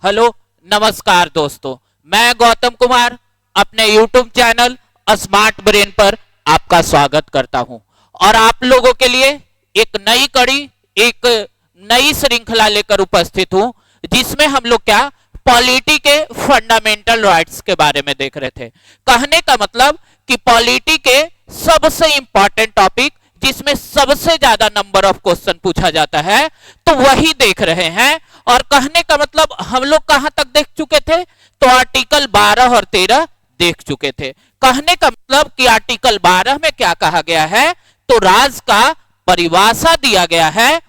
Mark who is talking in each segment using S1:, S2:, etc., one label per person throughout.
S1: Hello नमस्कार दोस्तों, मैं गौतम कुमार अपने YouTube चैनल स्मार्ट ब्रेन पर आपका स्वागत करता हूं और आप लोगों के लिए एक नई कड़ी, एक नई श्रृंखला लेकर उपस्थित हूं जिसमें हम लोग क्या पॉलिटी के फंडामेंटल राइट्स के बारे में देख रहे थे। कहने का मतलब कि पॉलिटी के सबसे इंपॉर्टेंट टॉपिक जिसमें सबसे ज्यादा नंबर ऑफ क्वेश्चन पूछा जाता है तो वही देख रहे हैं। और कहने का मतलब हम लोग कहां तक देख चुके थे, तो आर्टिकल 12 और 13 देख चुके थे। कहने का मतलब कि आर्टिकल 12 में क्या कहा गया है, तो राज का परिभाषा दिया गया है।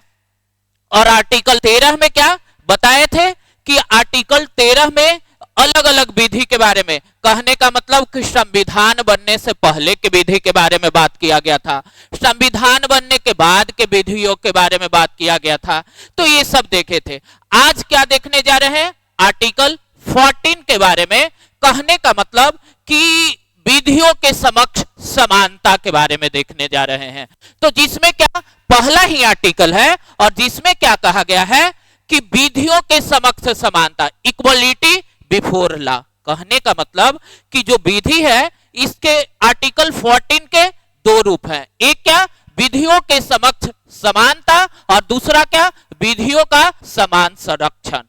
S1: और आर्टिकल 13 में क्या बताए थे कि आर्टिकल 13 में अलग अलग विधि के बारे में, कहने का मतलब कि संविधान बनने से पहले के विधि के बारे में बात किया गया था, संविधान बनने के बाद के विधियों के बारे में बात किया गया था। तो ये सब देखे थे। आज क्या देखने जा रहे हैं, आर्टिकल 14 के बारे में। कहने का मतलब कि विधियों के समक्ष समानता के बारे में देखने जा रहे हैं। तो जिसमें क्या पहला ही आर्टिकल है और जिसमें क्या कहा गया है कि विधियों के समक्ष समानता, इक्वलिटी बिफोर लॉ। कहने का मतलब कि जो विधि है इसके आर्टिकल 14 के दो रूप हैं। एक क्या विधियों के समक्ष समानता और दूसरा क्या विधियों का समान संरक्षण।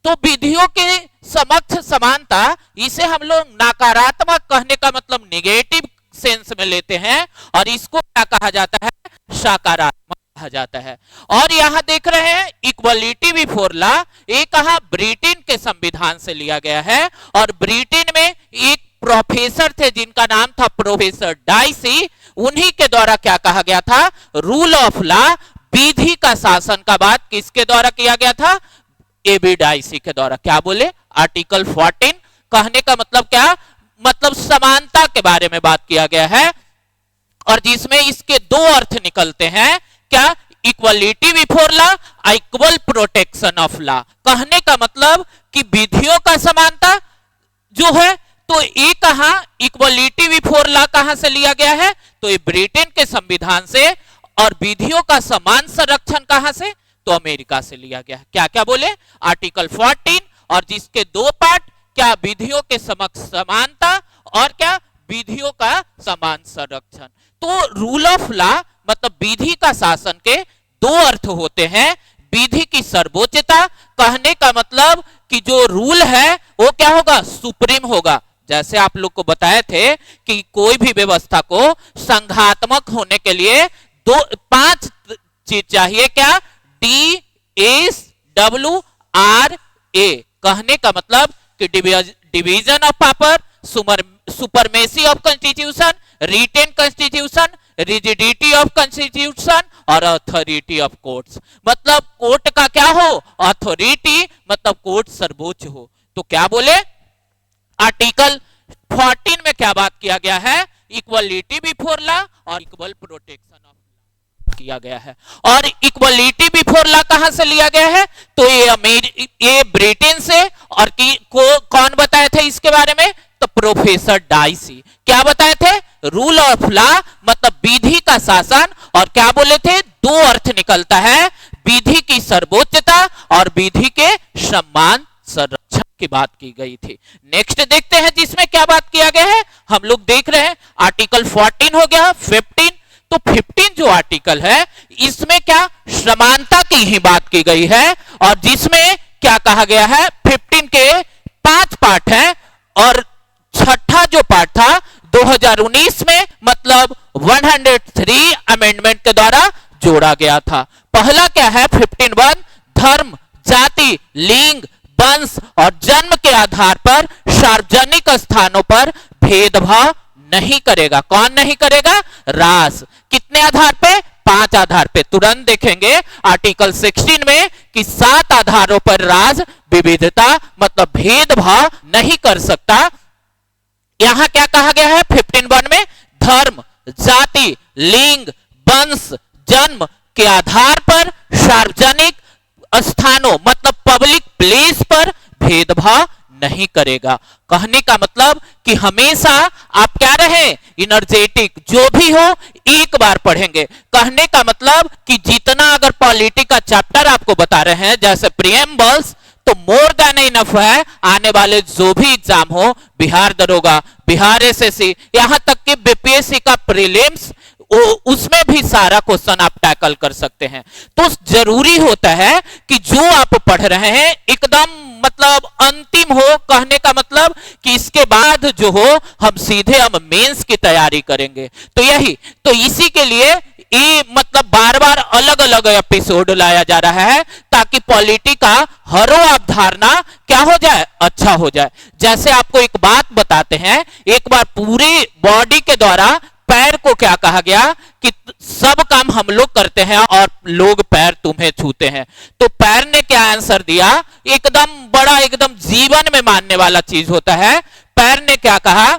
S1: तो विधियों के समक्ष समानता इसे हम लोग नकारात्मक, कहने का मतलब नेगेटिव सेंस में लेते हैं और इसको क्या कहा जाता है, सकारात्मक कहा जाता है। और यहां देख रहे हैं इक्वलिटी बिफोर लॉ, ये कहा ब्रिटेन के संविधान से लिया गया है। और ब्रिटेन में एक प्रोफेसर थे जिनका नाम था प्रोफेसर डाइसी, उन्हीं के द्वारा क्या कहा गया था, रूल ऑफ लॉ, विधि का शासन का बात किसके द्वारा किया गया था, एबी डाइसी के द्वारा। क्या बोले, आर्टिकल 14। कहने का मतलब क्या, मतलब समानता के बारे में बात किया गया है और जिसमें इसके दो अर्थ निकलते हैं। क्या, equality before law, equal protection of law. कहने का मतलब कि विधियों का समानता जो है, तो ये कहा इक्वलिटी बिफोर लॉ कहां से लिया गया है, तो ये ब्रिटेन के संविधान से। और विधियों का समान संरक्षण कहां से, तो अमेरिका से लिया गया है। क्या क्या बोले, आर्टिकल 14 और जिसके दो पार्ट, क्या विधियों के समक्ष समानता और क्या विधियों का समान संरक्षण। तो रूल ऑफ लॉ मतलब विधि का शासन के दो अर्थ होते हैं। विधि की सर्वोच्चता, कहने का मतलब कि जो रूल है वो क्या होगा, सुप्रीम होगा। जैसे आप लोग को बताए थे कि कोई भी व्यवस्था को संघात्मक होने के लिए 5 चीज चाहिए। क्या, DSWRA। कहने का मतलब कि division of power, supremacy of constitution, written constitution, rigidity of constitution और अथॉरिटी ऑफ कोर्ट्स। मतलब कोर्ट का क्या हो, अथॉरिटी, मतलब कोर्ट सर्वोच्च हो। तो क्या बोले, आर्टिकल 14 में क्या बात किया गया है, इक्वलिटी बिफोर लॉ और इक्वल प्रोटेक्शन ऑफ लॉ किया गया है। और इक्वलिटी बिफोर लॉ कहां से लिया गया है, तो ये ब्रिटेन से। और कौन बताए थे इसके बारे में, तो प्रोफेसर डाइसी। क्या बताए थे, रूल ऑफ लॉ मतलब विधि का शासन। और क्या बोले थे, दो अर्थ निकलता है, विधि की सर्वोच्चता और विधि के सम्मान संरक्षण की बात की गई थी। नेक्स्ट देखते हैं जिसमें क्या बात किया गया है। हम लोग देख रहे हैं आर्टिकल 14 हो गया, 15। तो 15 जो आर्टिकल है इसमें क्या समानता की ही बात की गई है। और जिसमें क्या कहा गया है, 15 के 5 पार्ट हैं और छठा जो पार्ट था 2019 में, मतलब 103 अमेंडमेंट के द्वारा जोड़ा गया था। पहला क्या है, 15(1), धर्म, जाति, लिंग, वंश और जन्म के आधार पर सार्वजनिक स्थानों पर भेदभाव नहीं करेगा। कौन नहीं करेगा, राज। कितने आधार पे, 5 आधार पे। तुरंत देखेंगे आर्टिकल 16 में कि 7 आधारों पर राज विविधता मतलब भेदभाव नहीं कर सकता। यहां क्या कहा गया है 15(1) में, धर्म, जाति, लिंग, वंश, जन्म के आधार पर सार्वजनिक स्थानों मतलब पब्लिक प्लेस पर भेदभाव नहीं करेगा। कहने का मतलब कि हमेशा आप क्या रहे, एनर्जेटिक, जो भी हो एक बार पढ़ेंगे। कहने का मतलब कि जितना अगर पॉलिटी का चैप्टर आपको बता रहे हैं जैसे प्रीएम्बल्स, तो मोर देन इनफ है। आने वाले जो भी एग्जाम हो, बिहार दरोगा, बिहार एसएससी, यहां तक कि बीपीएससी का प्रीलिम्स, उसमें भी सारा क्वेश्चन आप टैकल कर सकते हैं। तो जरूरी होता है कि जो आप पढ़ रहे हैं एकदम मतलब अंतिम हो, कहने का मतलब कि इसके बाद जो हो हम सीधे हम मेंस की तैयारी करेंगे। तो इसी के लिए ये मतलब बार बार अलग अलग एपिसोड लाया जा रहा है ताकि पॉलिटी का हर अवधारणा क्या हो जाए, अच्छा हो जाए। जैसे आपको एक बात बताते हैं, एक बार पूरी बॉडी के द्वारा पैर को क्या कहा गया कि सब काम हम लोग करते हैं और लोग पैर तुम्हें छूते हैं। तो पैर ने क्या आंसर दिया, एकदम बड़ा, एकदम जीवन में मानने वाला चीज होता है। पैर ने क्या कहा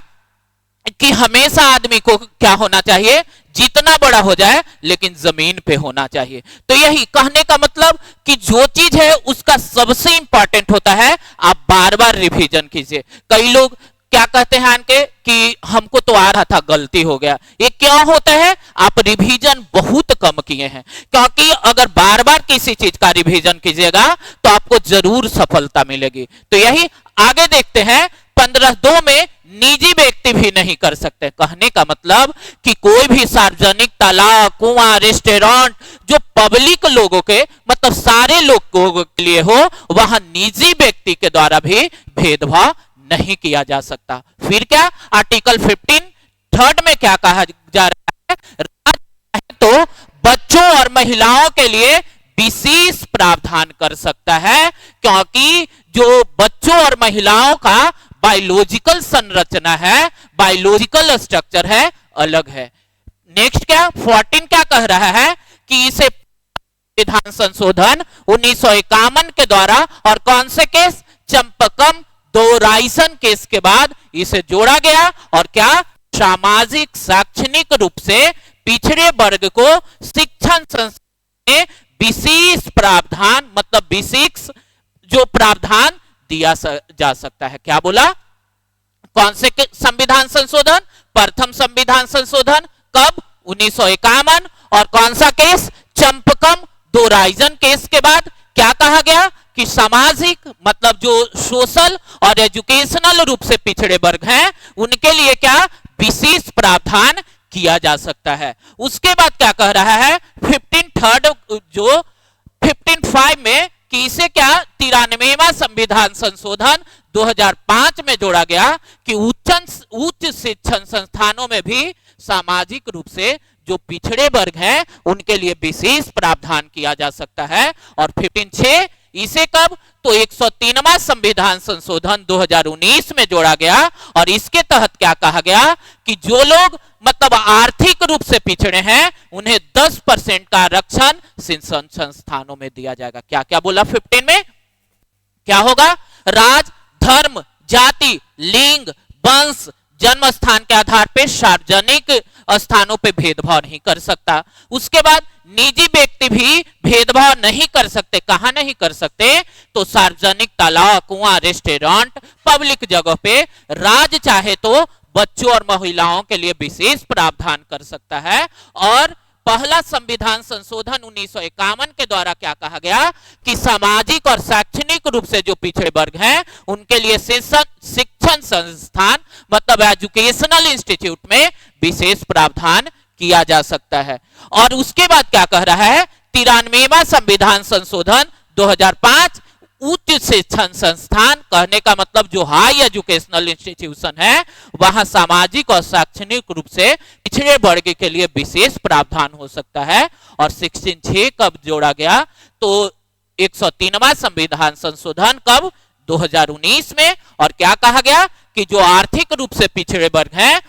S1: कि हमेशा आदमी को क्या होना चाहिए, जितना बड़ा हो जाए लेकिन जमीन पे होना चाहिए। तो यही कहने का मतलब कि जो चीज है उसका सबसे इंपॉर्टेंट होता है, आप बार बार रिवीजन कीजिए। कई लोग क्या कहते हैं आनके कि हमको तो आ रहा था, गलती हो गया। ये क्या होता है, आप रिवीजन बहुत कम किए हैं। क्योंकि अगर बार बार किसी चीज का रिवीजन कीजिएगा तो आपको जरूर सफलता मिलेगी। तो यही आगे देखते हैं। 15(2) में निजी व्यक्ति भी नहीं कर सकते। कहने का मतलब कि कोई भी सार्वजनिक तालाब, कुआं, रेस्टोरेंट जो पब्लिक लोगों के मतलब सारे लोगों के लिए हो, वहां निजी व्यक्ति के द्वारा भी भेदभाव नहीं किया जा सकता। फिर क्या, आर्टिकल 15(3) में क्या कहा जा रहा है, राज्य तो बच्चों और महिलाओं के लिए विशेष प्रावधान कर सकता है, क्योंकि जो बच्चों और महिलाओं का बायोलॉजिकल संरचना है, बायोलॉजिकल स्ट्रक्चर है, अलग है। नेक्स्ट क्या, 14 क्या कह रहा है कि इसे संविधान संशोधन 1951 के द्वारा और कौन से केस, चंपकम दोराइसन केस के बाद इसे जोड़ा गया। और क्या, सामाजिक शैक्षणिक रूप से पिछड़े वर्ग को शिक्षण संस्थान में विशेष प्रावधान मतलब विशेष जो प्रावधान दिया जा सकता है। क्या बोला, कौन से संविधान संशोधन, प्रथम संविधान संशोधन कब, 1951। और कौन सा केस, चंपकम दोराइसन केस के बाद क्या कहा गया कि सामाजिक मतलब जो सोशल और एजुकेशनल रूप से पिछड़े वर्ग हैं उनके लिए क्या विशेष प्रावधान किया जा सकता है। उसके बाद क्या कह रहा है 15(3) जो 15(5) में कि इसे क्या 93वां संविधान संशोधन 2005 में जोड़ा गया कि उच्च शिक्षण संस्थानों में भी सामाजिक रूप से जो पिछड़े वर्ग हैं उनके लिए विशेष प्रावधान किया जा सकता है। और 15(6) इसे कब, तो 103वां संविधान संशोधन 2019 में जोड़ा गया और इसके तहत क्या कहा गया कि जो लोग मतलब आर्थिक रूप से पिछड़े हैं उन्हें 10% का आरक्षण शिक्षण संस्थानों में दिया जाएगा। क्या क्या बोला 15 में, क्या होगा, राज, धर्म, जाति, लिंग, वंश, जन्म स्थान के आधार पे सार्वजनिक स्थानों पे भेदभाव नहीं कर सकता। उसके बाद निजी व्यक्ति भी भेदभाव नहीं कर सकते। कहां नहीं कर सकते, तो सार्वजनिक तालाब, कुआं, रेस्टोरेंट, पब्लिक जगह पे। राज्य चाहे तो बच्चों और महिलाओं के लिए विशेष प्रावधान कर सकता है। और पहला संविधान संशोधन 1951 के द्वारा क्या कहा गया कि सामाजिक और शैक्षणिक रूप से जो पिछड़े वर्ग हैं उनके लिए शिक्षण संस्थान मतलब एजुकेशनल इंस्टीट्यूट में विशेष प्रावधान किया जा सकता है। और उसके बाद क्या कह रहा है 93वां संविधान संशोधन 2005 उच्च शिक्षण संस्थान, कहने का मतलब जो हाई एजुकेशनल इंस्टीट्यूशन है वहां सामाजिक और शैक्षणिक रूप से पिछड़े वर्ग के लिए विशेष प्रावधान हो सकता है। और 16(6) कब जोड़ा गया, तो 103वां संविधान संशोधन कब, 2019 में। और क्या कहा गया कि जो आर्थिक रूप से पिछड़े वर्ग हैं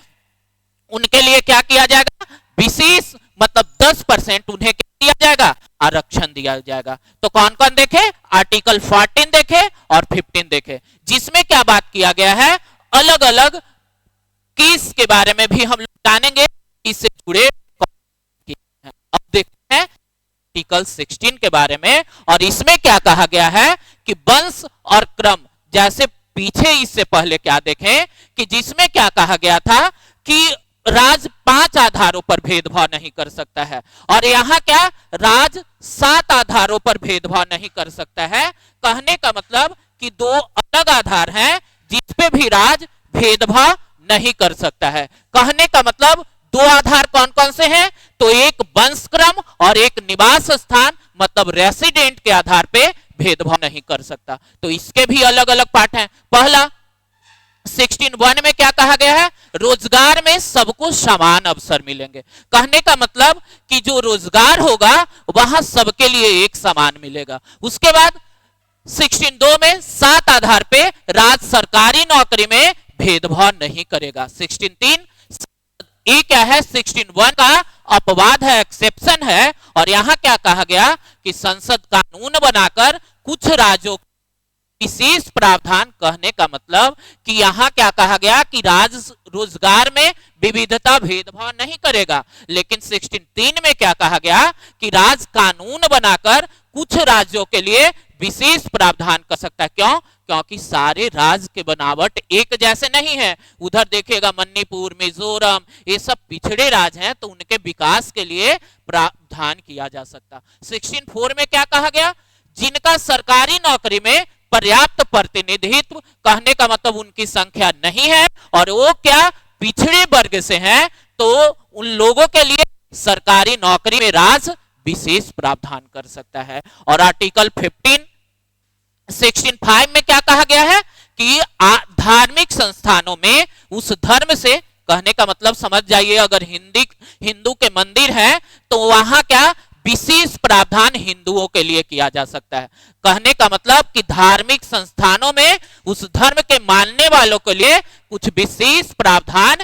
S1: उनके लिए क्या किया जाएगा, विशेष मतलब 10% उन्हें क्या दिया जाएगा, आरक्षण दिया जाएगा। तो कौन कौन देखे, आर्टिकल 14 देखे और 15 देखे, जिसमें क्या बात किया गया है, अलग अलग केस के बारे में भी हम लोग जानेंगे, इससे जुड़े। अब देखते हैं आर्टिकल 16 के बारे में। और इसमें क्या कहा गया है कि वंश और क्रम, जैसे पीछे इससे पहले क्या देखें कि जिसमें क्या कहा गया था कि राज 5 आधारों पर भेदभाव नहीं कर सकता है। और यहां क्या, राज 7 आधारों पर भेदभाव नहीं कर सकता है। कहने का मतलब कि 2 अलग आधार हैं जिस पे भी राज्य भेदभाव नहीं कर सकता है। कहने का मतलब 2 आधार कौन कौन से हैं? तो एक वंशक्रम और एक निवास स्थान मतलब रेसिडेंट के आधार पे भेदभाव नहीं कर सकता। तो इसके भी अलग अलग पार्ट हैं। पहला 16(1) में क्या कहा गया है? रोजगार में सबको समान अवसर मिलेंगे। कहने का मतलब कि जो रोजगार होगा वहां सबके लिए एक समान मिलेगा। उसके बाद 16(2) में 7 आधार पे राज्य सरकारी नौकरी में भेदभाव नहीं करेगा। 16(3) ये क्या है? 16(1) का अपवाद है, एक्सेप्शन है। और यहां क्या कहा गया कि संसद कानून बनाकर कुछ राज्यों विशेष प्रावधान। कहने का मतलब कि यहां क्या कहा गया कि राज्य रोजगार में विविधता भेदभाव नहीं करेगा। लेकिन 16(3) में क्या कहा गया कि राज्य कानून बनाकर कुछ राज्यों के लिए विशेष प्रावधान कर सकता है। क्यों? क्योंकि सारे राज्य के बनावट एक जैसे नहीं है। उधर देखिएगा मणिपुर, मिजोरम, ये सब पिछड़े राज्य हैं, तो उनके विकास के लिए प्रावधान किया जा सकता। 16(4) में क्या कहा गया? जिनका सरकारी नौकरी में पर्याप्त प्रतिनिधित्व, कहने का मतलब उनकी संख्या नहीं है और वो क्या पिछड़े वर्ग से हैं, तो उन लोगों के लिए सरकारी नौकरी में राज्य विशेष प्रावधान कर सकता है। और आर्टिकल 16(5) में क्या कहा गया है कि धार्मिक संस्थानों में उस धर्म से, कहने का मतलब समझ जाइए, अगर हिंदू के मंदिर हैं तो वहां क्या विशेष प्रावधान हिंदुओं के लिए किया जा सकता है। कहने का मतलब कि धार्मिक संस्थानों में उस धर्म के मानने वालों के लिए कुछ विशेष प्रावधान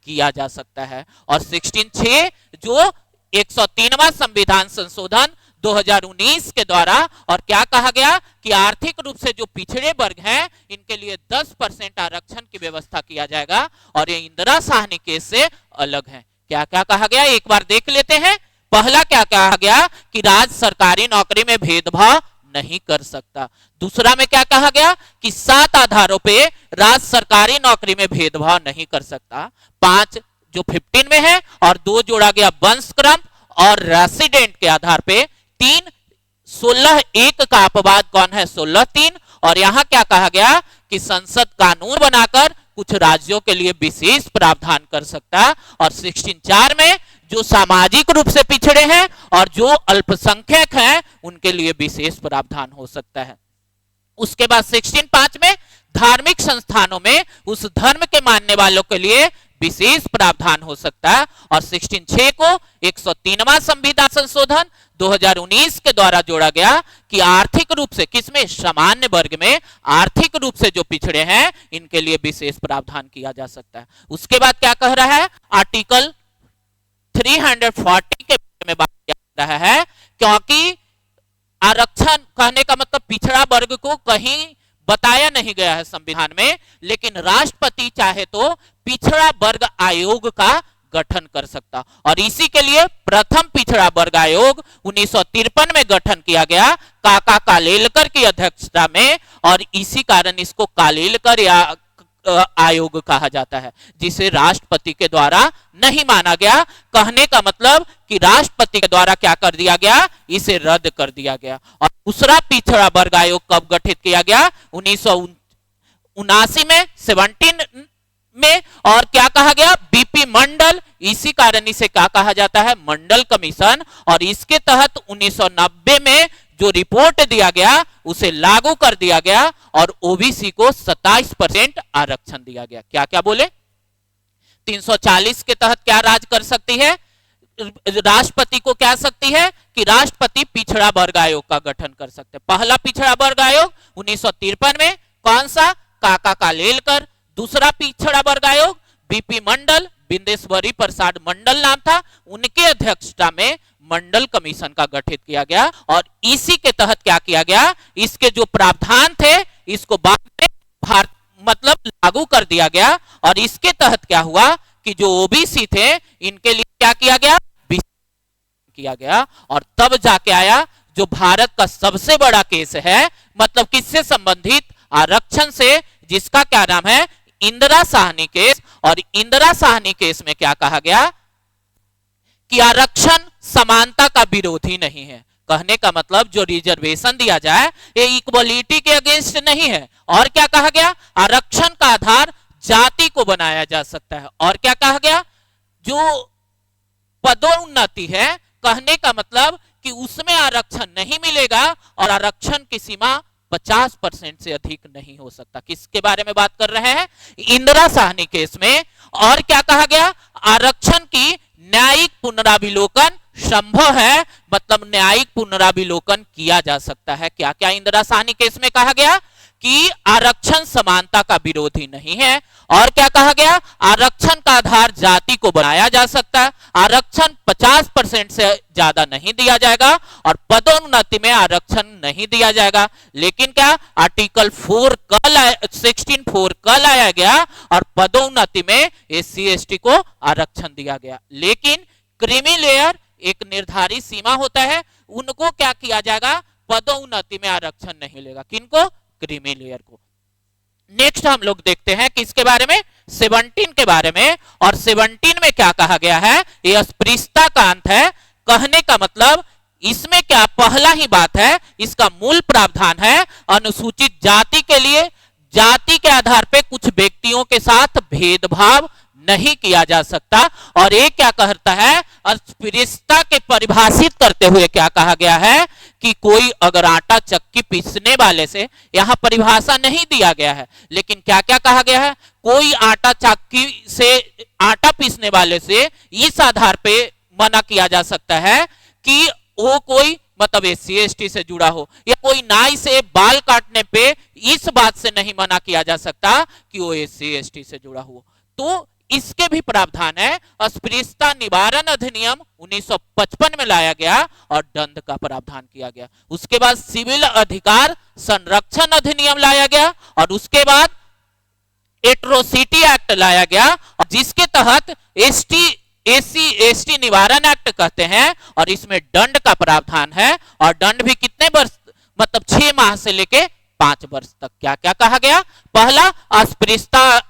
S1: किया जा सकता है। और 16(6) जो 103वां संविधान संशोधन 2019 के द्वारा, और क्या कहा गया कि आर्थिक रूप से जो पिछड़े वर्ग हैं इनके लिए 10% आरक्षण की व्यवस्था किया जाएगा। और ये इंदिरा साहनी केस से अलग है। क्या क्या कहा गया एक बार देख लेते हैं। पहला क्या कहा गया कि राज्य सरकारी नौकरी में भेदभाव नहीं कर सकता। दूसरा में क्या कहा गया कि 7 आधारों पे राज्य सरकारी नौकरी में भेदभाव नहीं कर सकता। 5 जो 15 में है, और 2 जोड़ा गया वंशक्रम और रेसिडेंट के आधार पे। 3 16(1) का अपवाद कौन है? 16(3). और यहां क्या कहा गया कि संसद कानून बनाकर कुछ राज्यों के लिए विशेष प्रावधान कर सकता। और 16(4) में जो सामाजिक रूप से पिछड़े हैं और जो अल्पसंख्यक हैं उनके लिए विशेष प्रावधान हो सकता है। उसके बाद 16(5) में धार्मिक संस्थानों में उस धर्म के मानने वालों के लिए विशेष प्रावधान हो सकता है। और 16(6) को 103वां संविधान संशोधन 2019 के द्वारा जोड़ा गया कि आर्थिक रूप से किसमें? सामान्य वर्ग में आर्थिक रूप से जो पिछड़े हैं इनके लिए विशेष प्रावधान किया जा सकता है। उसके बाद क्या कह रहा है? आर्टिकल 340 के बारे में बात कर रहा है, क्योंकि आरक्षण, कहने का मतलब पिछड़ा वर्ग को कहीं बताया नहीं गया है संविधान में, लेकिन राष्ट्रपति चाहे तो पिछड़ा वर्ग आयोग का गठन कर सकता। और इसी के लिए प्रथम पिछड़ा वर्ग आयोग 1953 में गठन किया गया काका कालेलकर की अध्यक्षता में। और इसी कारण इसको कालेलकर या आयोग कहा जाता है, जिसे राष्ट्रपति के द्वारा नहीं माना गया। कहने का मतलब कि राष्ट्रपति के द्वारा क्या कर दिया गया? इसे रद्द कर दिया गया। और दूसरा पिछड़ा वर्ग आयोग कब गठित किया गया? 1979 में, 17 में। और क्या कहा गया? बीपी मंडल। इसी कारण इसे क्या कहा जाता है? मंडल कमीशन। और इसके तहत 1990 में जो रिपोर्ट दिया गया उसे लागू कर दिया गया और ओबीसी को 27% आरक्षण दिया गया। क्या क्या बोले? 340 के तहत क्या राज कर सकती है? राष्ट्रपति को क्या सकती है कि राष्ट्रपति पिछड़ा वर्ग आयोग का गठन कर सकते हैं। पहला पिछड़ा वर्ग आयोग 1953 में, कौन सा? काका कालेलकर। दूसरा पिछड़ा वर्ग आयोग बीपी मंडल, बिंदेश्वरी प्रसाद मंडल नाम था, उनके अध्यक्षता में मंडल कमीशन का गठित किया गया। और इसी के तहत क्या किया गया? इसके जो प्रावधान थे इसको बाद में मतलब लागू कर दिया गया। और इसके तहत क्या हुआ कि जो ओबीसी थे इनके लिए क्या किया गया? किया गया। और तब जाके आया जो भारत का सबसे बड़ा केस है, मतलब किससे संबंधित? आरक्षण से, जिसका क्या नाम है? इंदिरा साहनी केस। और इंदिरा साहनी केस में क्या कहा गया कि आरक्षण समानता का विरोधी नहीं है। कहने का मतलब जो रिजर्वेशन दिया जाए ये इक्वलिटी के अगेंस्ट नहीं है। और क्या कहा गया, आरक्षण का आधार जाति को बनाया जा सकता है। और क्या कहा गया, जो पदोन्नति है कहने का मतलब कि उसमें आरक्षण नहीं मिलेगा और आरक्षण की सीमा 50% से अधिक नहीं हो सकता। किसके बारे में बात कर रहे हैं, इंदिरा साहनी केस में। और क्या कहा गया, आरक्षण की न्यायिक पुनराविलोकन संभव है, मतलब न्यायिक पुनराविलोकन किया जा सकता है। क्या क्या इंदिरा साहनी केस में कहा गया कि आरक्षण समानता का विरोधी नहीं है। और क्या कहा गया, आरक्षण का आधार जाति को बनाया जा सकता है, आरक्षण 50% से ज्यादा नहीं दिया जाएगा और पदोन्नति में आरक्षण नहीं दिया जाएगा। लेकिन क्या आर्टिकल 16(4) कल लाया गया और पदोन्नति में SC ST को आरक्षण दिया गया। लेकिन क्रीमी लेयर एक निर्धारित सीमा होता है, उनको क्या किया जाएगा, पदोन्नति में आरक्षण नहीं मिलेगा। किनको, क्रीमी लेयर को। नेक्स्ट हम लोग देखते हैं किसके बारे में, 17 के बारे में। और 17 में क्या कहा गया है, यह अस्पृश्यता का अंत है। कहने का मतलब इसमें क्या, पहला ही बात है, इसका मूल प्रावधान है अनुसूचित जाति के लिए जाति के आधार पे कुछ व्यक्तियों के साथ भेदभाव नहीं किया जा सकता। और ये क्या कहता है, अस्पृश्यता के परिभाषित करते हुए क्या कहा गया है कि कोई अगर आटा चक्की पीसने वाले से, यहां परिभाषा नहीं दिया गया है, लेकिन क्या क्या कहा गया है, कोई आटा चक्की से, आटा पीसने वाले से इस आधार पे मना किया जा सकता है कि वो कोई मतलब SC ST से जुड़ा हो, या कोई नाई से बाल काटने पे इस बात से नहीं मना किया जा सकता कि वो SC ST से जुड़ा हो। तो इसके भी प्रावधान है। अस्पृश्यता निवारण अधिनियम 1955 में लाया गया और दंड का प्रावधान किया गया। उसके बाद सिविल अधिकार संरक्षण अधिनियम लाया गया और उसके बाद एट्रोसिटी एक्ट लाया गया, और जिसके तहत SC ST निवारण एक्ट कहते हैं। और इसमें दंड का प्रावधान है, और दंड भी कितने वर्ष, मतलब 6 माह से लेके 5 वर्ष तक। क्या क्या कहा गया, पहला अस्पृश्यता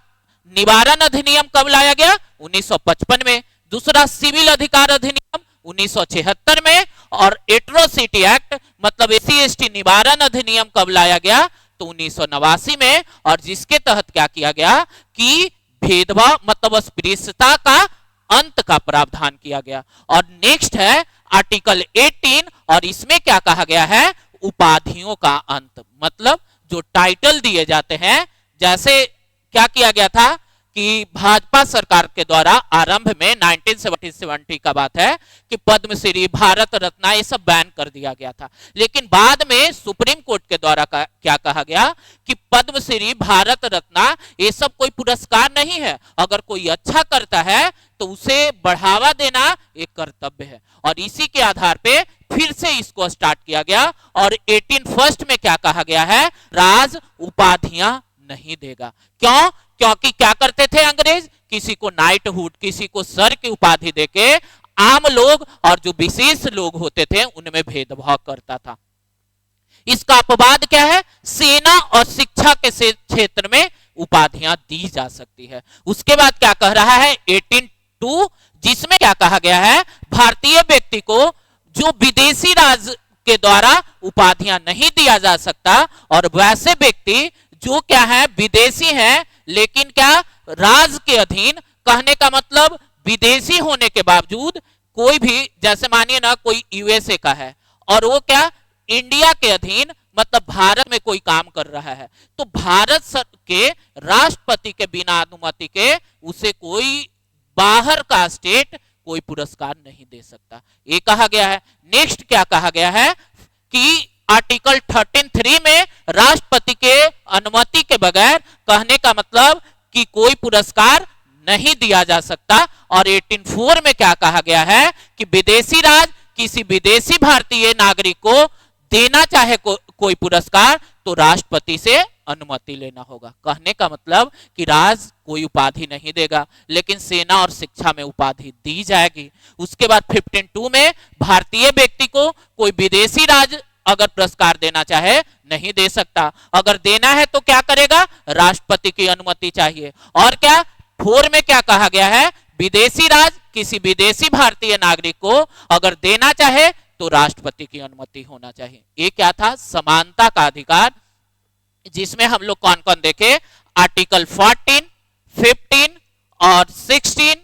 S1: निवारण अधिनियम कब लाया गया, 1955 में। दूसरा सिविल अधिकार अधिनियम 1976 में। और एट्रोसिटी एक्ट मतलब SC ST निवारण अधिनियम कब लाया गया, तो 1989 में। और जिसके तहत क्या किया गया कि भेदभाव मतलब अस्पृश्यता का अंत का प्रावधान किया गया। और नेक्स्ट है आर्टिकल 18, और इसमें क्या कहा गया है, उपाधियों का अंत, मतलब जो टाइटल दिए जाते हैं। जैसे क्या किया गया था कि भाजपा सरकार के द्वारा आरंभ में 1970 का बात है कि पद्मश्री, भारत रत्न ये सब बैन कर दिया गया था। लेकिन बाद में सुप्रीम कोर्ट के द्वारा क्या कहा गया कि पद्मश्री, भारत रत्न ये सब कोई पुरस्कार नहीं है, अगर कोई अच्छा करता है तो उसे बढ़ावा देना एक कर्तव्य है। और इसी के आधार पे फिर से इसको स्टार्ट किया गया। और 18 फर्स्ट में क्या कहा गया है, राज उपाधियां नहीं देगा। क्यों, क्योंकि क्या करते थे अंग्रेज, किसी को नाइटहुड, किसी को सर की उपाधि देके आम लोग और जो विशेष लोग होते थे उनमें भेदभाव करता था। इसका अपवाद क्या है, सेना और शिक्षा के क्षेत्र में उपाधियां दी जा सकती है। उसके बाद क्या कह रहा है 18(2), जिसमें क्या कहा गया है, भारतीय व्यक्ति को जो विदेशी राज के द्वारा उपाधियां नहीं दिया जा सकता, और वैसे व्यक्ति जो क्या है विदेशी हैं लेकिन क्या राज के अधीन, कहने का मतलब विदेशी होने के बावजूद कोई भी, जैसे मानिए ना कोई USA का है और वो क्या इंडिया के अधीन मतलब भारत में कोई काम कर रहा है, तो भारत के राष्ट्रपति के बिना अनुमति के उसे कोई बाहर का स्टेट कोई पुरस्कार नहीं दे सकता, ये कहा गया है। नेक्स्ट क्या कहा गया है कि आर्टिकल 13(3) में राष्ट्रपति के अनुमति के बगैर, कहने का मतलब कि कोई पुरस्कार नहीं दिया जा सकता। और 18(4) में क्या कहा गया है कि विदेशी राज किसी विदेशी भारतीय नागरिक को देना चाहे कोई पुरस्कार तो राष्ट्रपति से अनुमति लेना होगा। कहने का मतलब कि राज कोई उपाधि नहीं देगा, लेकिन सेना और शिक्षा में उपाधि दी जाएगी। उसके बाद 15(2) में भारतीय व्यक्ति को कोई विदेशी राज अगर पुरस्कार देना चाहे नहीं दे सकता, अगर देना है तो क्या करेगा, राष्ट्रपति की अनुमति चाहिए। और क्या 4 में क्या कहा गया है, विदेशी राज किसी विदेशी भारतीय नागरिक को अगर देना चाहे तो राष्ट्रपति की अनुमति होना चाहिए। ये क्या था? समानता का अधिकार, जिसमें हम लोग कौन कौन देखे? आर्टिकल 14, 15 और 16,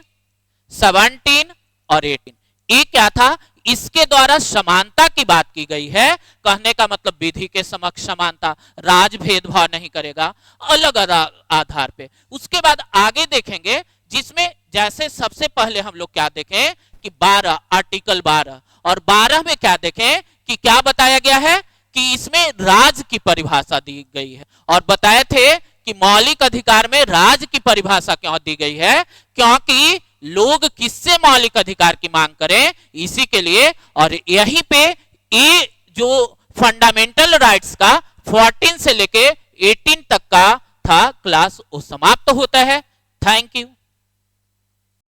S1: 17 और 18। ये क्या था? इसके द्वारा समानता की बात की गई है। कहने का मतलब विधि के समक्ष समानता, राज भेदभाव नहीं करेगा अलग आधार पे। उसके बाद आगे देखेंगे, जिसमें जैसे सबसे पहले हम लोग क्या देखें कि 12, आर्टिकल 12 और 12 में क्या देखें कि क्या बताया गया है कि इसमें राज की परिभाषा दी गई है। और बताए थे कि मौलिक अधिकार में राज की परिभाषा क्यों दी गई है? क्योंकि लोग किससे मौलिक अधिकार की मांग करें, इसी के लिए। और यहीं पे ये जो फंडामेंटल राइट्स का 14 से लेके 18 तक का था क्लास, वो समाप्त होता है। Thank you.